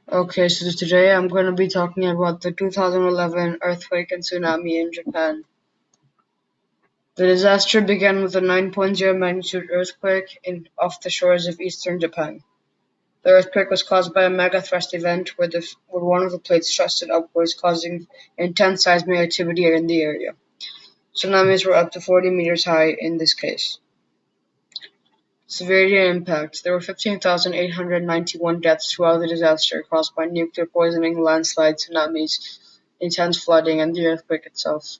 Okay, so today I'm going to be talking about the 2011 earthquake and tsunami in Japan. The disaster began with a 9.0 magnitude earthquake off the shores of eastern Japan. The earthquake was caused by a megathrust event where one of the plates thrusted upwards, causing intense seismic activity in the area. Tsunamis were up to 40 meters high in this case. Severity and impact. There were 15,891 deaths throughout the disaster caused by nuclear poisoning, landslides, tsunamis, intense flooding, and the earthquake itself.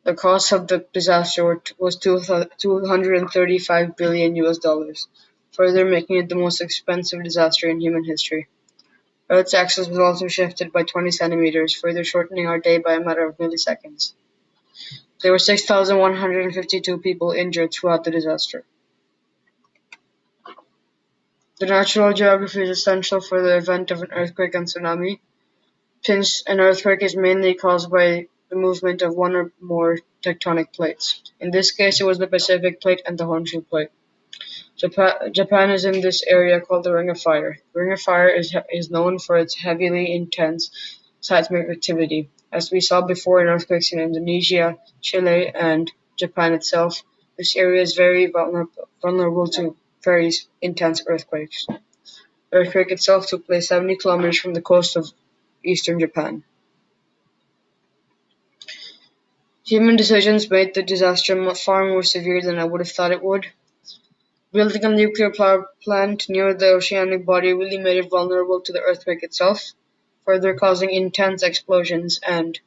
The cost of the disaster was 235 billion US dollars, further making it the most expensive disaster in human history. Earth's axis was also shifted by 20 centimeters, further shortening our day by a matter of milliseconds. There were 6,152 people injured throughout the disaster. The natural geography is essential for the event of an earthquake and tsunami, since an earthquake is mainly caused by the movement of one or more tectonic plates. In this case, it was the Pacific Plate and the Honshu Plate. Japan is in this area called the Ring of Fire. The Ring of Fire is known for its heavily intense seismic activity. As we saw before in earthquakes in Indonesia, Chile, and Japan itself, this area is very vulnerable to very intense earthquakes. The earthquake itself took place 70 kilometers from the coast of eastern Japan. Human decisions made the disaster far more severe than I would have thought it would. Building a nuclear power plant near the oceanic body really made it vulnerable to the earthquake itself, further causing intense explosions and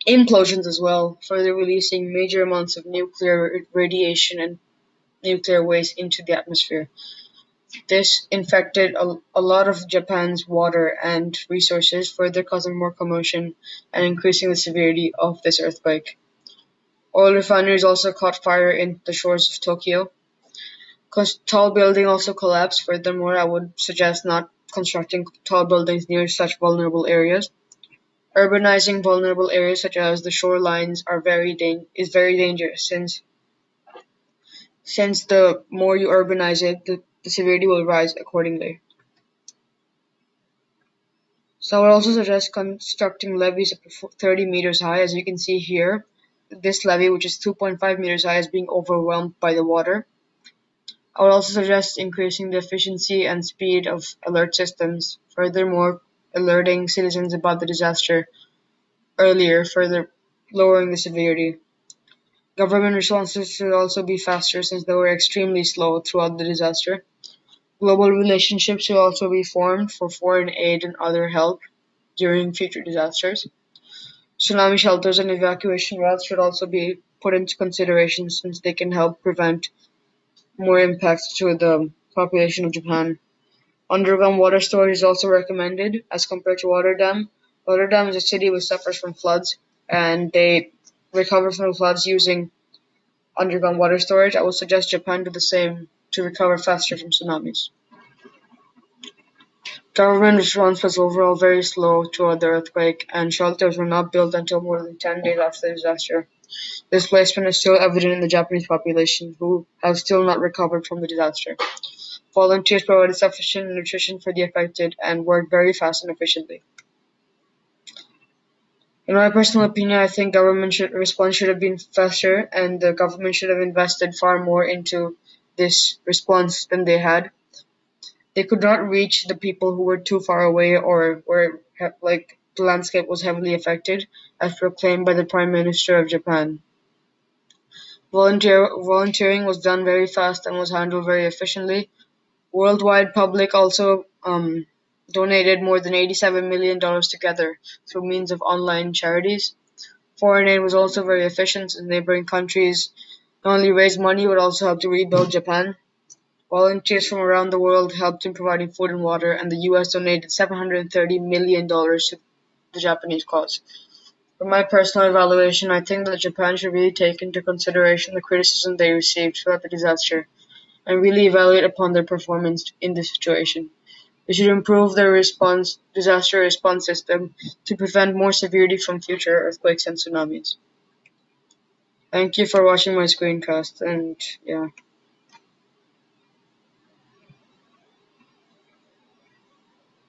implosions as well, further releasing major amounts of nuclear radiation and nuclear waste into the atmosphere. This infected a lot of Japan's water and resources, further causing more commotion and increasing the severity of this earthquake. Oil refineries also caught fire in the shores of Tokyo. Tall buildings also collapsed. Furthermore, I would suggest not constructing tall buildings near such vulnerable areas. Urbanizing vulnerable areas such as the shorelines is very dangerous since the more you urbanize it, the severity will rise accordingly. So I would also suggest constructing levees up to 30 meters high. As you can see here, this levee, which is 2.5 meters high, is being overwhelmed by the water. I would also suggest increasing the efficiency and speed of alert systems, furthermore alerting citizens about the disaster earlier, further lowering the severity. Government responses should also be faster since they were extremely slow throughout the disaster. Global relationships should also be formed for foreign aid and other help during future disasters. Tsunami shelters and evacuation routes should also be put into consideration since they can help prevent more impacts to the population of Japan. Underground water storage is also recommended as compared to water dam. Water dam is a city which suffers from floods and they recover from the floods using underground water storage. I would suggest Japan do the same to recover faster from tsunamis. Government response was overall very slow throughout the earthquake, and shelters were not built until more than 10 days after the disaster. Displacement is still evident in the Japanese population, who have still not recovered from the disaster. Volunteers provided sufficient nutrition for the affected and worked very fast and efficiently. In my personal opinion, I think government response should have been faster, and the government should have invested far more into this response than they had. They could not reach the people who were too far away or where the landscape was heavily affected, as proclaimed by the Prime Minister of Japan. Volunteering was done very fast and was handled very efficiently. Worldwide public also donated more than $87 million together through means of online charities. Foreign aid was also very efficient, and neighboring countries not only raised money but also helped to rebuild Japan. Volunteers from around the world helped in providing food and water, and the US donated $730 million to the Japanese cause. From my personal evaluation, I think that Japan should really take into consideration the criticism they received throughout the disaster and really evaluate upon their performance in this situation. They should improve their disaster response system to prevent more severity from future earthquakes and tsunamis. Thank you for watching my screencast, and yeah.